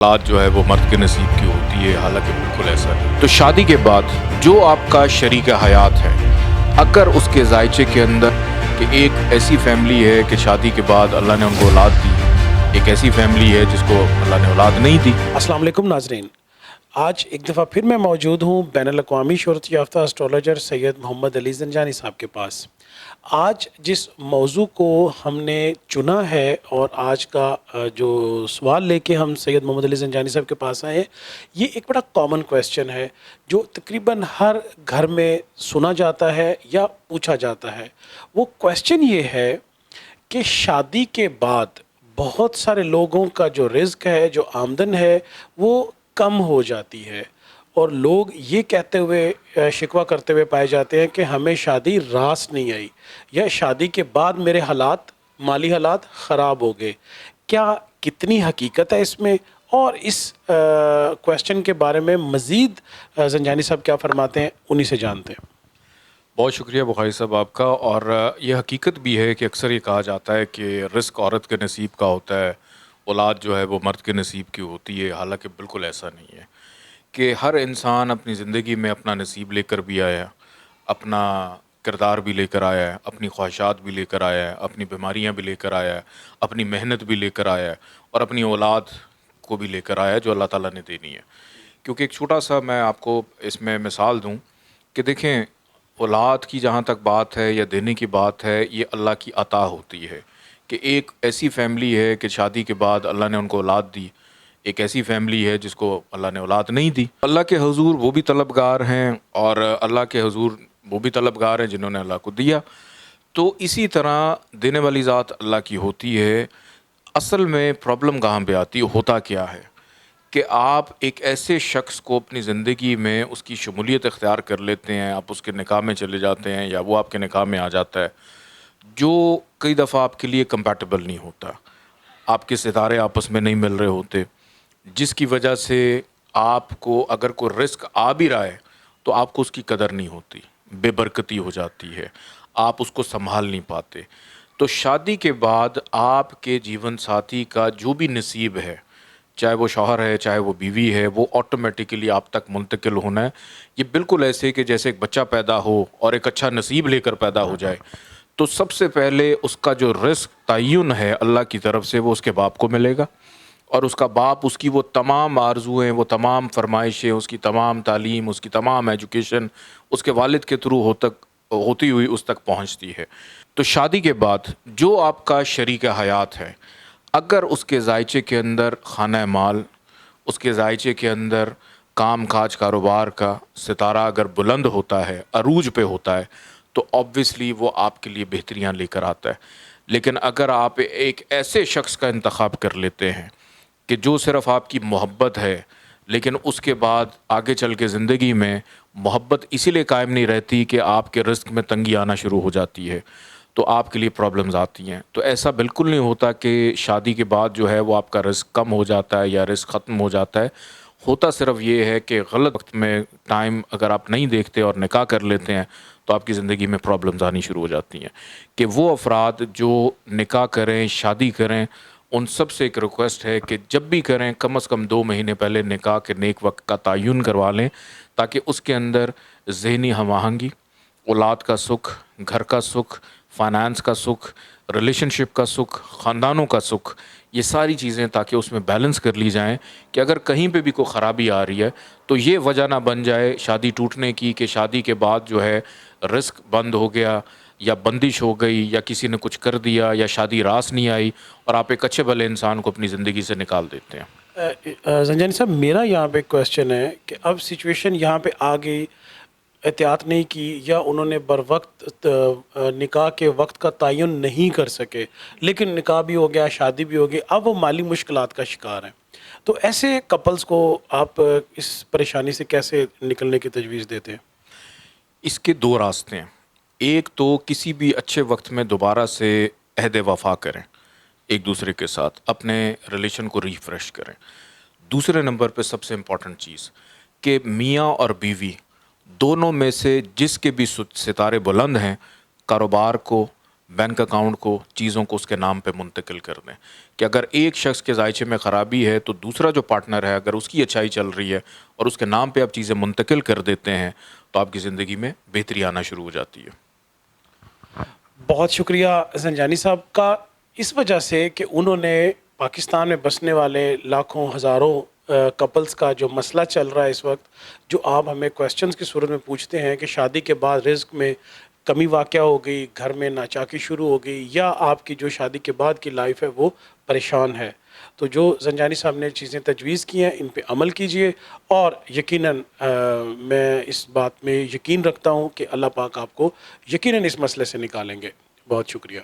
औलाद जो है वो मर्द के नसीब की होती है, हालांकि बिल्कुल ऐसा नहीं। तो शादी के बाद जो आपका शरीक हयात है, अगर उसके जायचे के अंदर कि एक ऐसी फैमिली है कि शादी के बाद अल्लाह ने उनको औलाद दी, एक ऐसी फैमिली है जिसको अल्लाह ने औलाद नहीं दी। अस्सलाम वालेकुम नाजरीन। आज एक दफ़ा फिर मैं मौजूद हूँ बैनुल-अक़वामी शोहरत याफ्ता एस्ट्रोलॉजर सैयद मोहम्मद अली ज़ंजानी साहब के पास। आज जिस मौजू को हमने चुना है और आज का जो सवाल लेके हम सैयद मोहम्मद अली ज़ंजानी साहब के पास आए हैं, ये एक बड़ा कॉमन क्वेश्चन है जो तकरीबन हर घर में सुना जाता है या पूछा जाता है। वो क्वेश्चन ये है कि शादी के बाद बहुत सारे लोगों का जो रिज़्क है, जो आमदन है, वो कम हो जाती है और लोग ये कहते हुए शिकवा करते हुए पाए जाते हैं कि हमें शादी रास नहीं आई या शादी के बाद मेरे माली हालात ख़राब हो गए। क्या कितनी हकीकत है इसमें? और इस क्वेश्चन के बारे में मज़ीद ज़ंजानी साहब क्या फ़रमाते हैं, उन्हीं से जानते हैं। बहुत शुक्रिया बुखारी साहब आपका। और ये हकीकत भी है कि अक्सर ये कहा जाता है कि रिस्क औरत के नसीब का होता है, औलाद जो है वो मर्द के नसीब की होती है, हालांकि बिल्कुल ऐसा नहीं है। कि हर इंसान अपनी ज़िंदगी में अपना नसीब लेकर भी आया है, अपना किरदार भी लेकर आया है, अपनी ख्वाहिशात भी लेकर आया है, अपनी बीमारियां भी लेकर आया है, अपनी मेहनत भी लेकर आया है और अपनी औलाद को भी लेकर आया है जो अल्लाह ताला ने देनी है। क्योंकि एक छोटा सा मैं आपको इसमें मिसाल दूं कि देखें, औलाद की जहाँ तक बात है या देने की बात है, ये अल्लाह की अता होती है। कि एक ऐसी फैमिली है कि शादी के बाद अल्लाह ने उनको औलाद दी, एक ऐसी फैमिली है जिसको अल्लाह ने औलाद नहीं दी। अल्लाह के हुजूर वो भी तलबगार हैं और अल्लाह के हुजूर वो भी तलबगार हैं जिन्होंने अल्लाह को दिया। तो इसी तरह देने वाली ज़ात अल्लाह की होती है। असल में प्रॉब्लम कहाँ पे आती है, होता क्या है कि आप एक ऐसे शख्स को अपनी ज़िंदगी में उसकी शमूलियत इख्तियार कर लेते हैं, आप उसके निकाह में चले जाते हैं या वो आपके निकाह में आ जाता है, जो कई दफ़ा आपके लिए कंपैटिबल नहीं होता, आपके सितारे आपस में नहीं मिल रहे होते, जिसकी वजह से आपको अगर कोई रिस्क आ भी रहा है तो आपको उसकी कदर नहीं होती, बेबरकती हो जाती है, आप उसको संभाल नहीं पाते। तो शादी के बाद आपके जीवन साथी का जो भी नसीब है, चाहे वो शौहर है चाहे वो बीवी है, वो ऑटोमेटिकली आप तक मुंतकिल होना है। ये बिल्कुल ऐसे कि जैसे एक बच्चा पैदा हो और एक अच्छा नसीब लेकर पैदा हो जाए, तो सबसे पहले उसका जो रिस्क तयन है अल्लाह की तरफ से वो उसके बाप को मिलेगा और उसका बाप उसकी वो तमाम आरज़ुएँ, वो तमाम फ़रमाइशें, उसकी तमाम तालीम, उसकी तमाम एजुकेशन उसके वालिद के थ्रू होती हुई उस तक पहुँचती है। तो शादी के बाद जो आपका शरीक हयात है, अगर उसके ज़ायचे के अंदर खाना माल, उसके ज़ायचे के अंदर काम काज कारोबार का सितारा अगर बुलंद होता है, अरूज पे होता है, तो ऑब्वियसली वो आपके लिए बेहतरियाँ लेकर आता है। लेकिन अगर आप एक ऐसे शख्स का इंतखाब कर लेते हैं कि जो सिर्फ़ आपकी मोहब्बत है, लेकिन उसके बाद आगे चल के ज़िंदगी में मोहब्बत इसीलिए कायम नहीं रहती कि आपके रिज़्क में तंगी आना शुरू हो जाती है, तो आपके लिए प्रॉब्लम्स आती हैं। तो ऐसा बिल्कुल नहीं होता कि शादी के बाद जो है वो आपका रिज़्क कम हो जाता है या रिज़्क ख़त्म हो जाता है। होता सिर्फ़ ये है कि गलत वक़्त में टाइम अगर आप नहीं देखते और निकाह कर लेते हैं, तो आपकी ज़िंदगी में प्रॉब्लम्स आनी शुरू हो जाती हैं। कि वो अफ़राद जो निकाह करें, शादी करें, उन सब से एक रिक्वेस्ट है कि जब भी करें कम से कम 2 महीने पहले निकाह के नेक वक़्त का तयन करवा लें, ताकि उसके अंदर ज़हनी हम-आहंगी, औलाद का सुख, घर का सुख, फाइनेंस का सुख, रिलेशनशिप का सुख, ख़ानदानों का सुख, ये सारी चीज़ें ताकि उसमें बैलेंस कर ली जाएँ कि अगर कहीं पे भी कोई ख़राबी आ रही है तो ये वजह ना बन जाए शादी टूटने की कि शादी के बाद जो है रिस्क बंद हो गया या बंदिश हो गई या किसी ने कुछ कर दिया या शादी रास नहीं आई और आप एक अच्छे भले इंसान को अपनी ज़िंदगी से निकाल देते हैं। ज़ंजानी साहब, मेरा यहाँ पे क्वेश्चन है कि अब सिचुएशन यहाँ पे आ गई, एहतियात नहीं की या उन्होंने बर वक्त निकाह के वक्त का तयन नहीं कर सके, लेकिन निकाह भी हो गया, शादी भी हो गई, अब वो माली मुश्किलात का शिकार हैं। तो ऐसे कपल्स को आप इस परेशानी से कैसे निकलने की तजवीज़ देते हैं? इसके 2 रास्ते हैं। एक तो किसी भी अच्छे वक़्त में दोबारा से अहद वफ़ा करें, एक दूसरे के साथ अपने रिलेशन को रिफ़्रेश करें। दूसरे नंबर पे सबसे इम्पॉर्टेंट चीज़ कि मियाँ और बीवी दोनों में से जिसके भी सितारे बुलंद हैं, कारोबार को, بینک اکاؤنٹ کو، چیزوں کو اس کے نام پہ منتقل کر دیں کہ اگر ایک شخص کے ذائچے میں خرابی ہے تو دوسرا جو پارٹنر ہے اگر اس کی اچھائی چل رہی ہے اور اس کے نام پہ آپ چیزیں منتقل کر دیتے ہیں تو آپ کی زندگی میں بہتری آنا شروع ہو جاتی ہے۔ بہت شکریہ زنجانی صاحب کا، اس وجہ سے کہ انہوں نے پاکستان میں بسنے والے لاکھوں ہزاروں کپلز کا جو مسئلہ چل رہا ہے اس وقت، جو آپ ہمیں کویسچنز کی صورت میں پوچھتے ہیں کہ شادی کے بعد رزق میں کمی واقع ہو گئی، گھر میں ناچاکی شروع ہو گئی، یا آپ کی جو شادی کے بعد کی لائف ہے وہ پریشان ہے، تو جو زنجانی صاحب نے چیزیں تجویز کی ہیں ان پہ عمل کیجئے، اور یقیناً میں اس بات میں یقین رکھتا ہوں کہ اللہ پاک آپ کو یقیناً اس مسئلے سے نکالیں گے۔ بہت شکریہ۔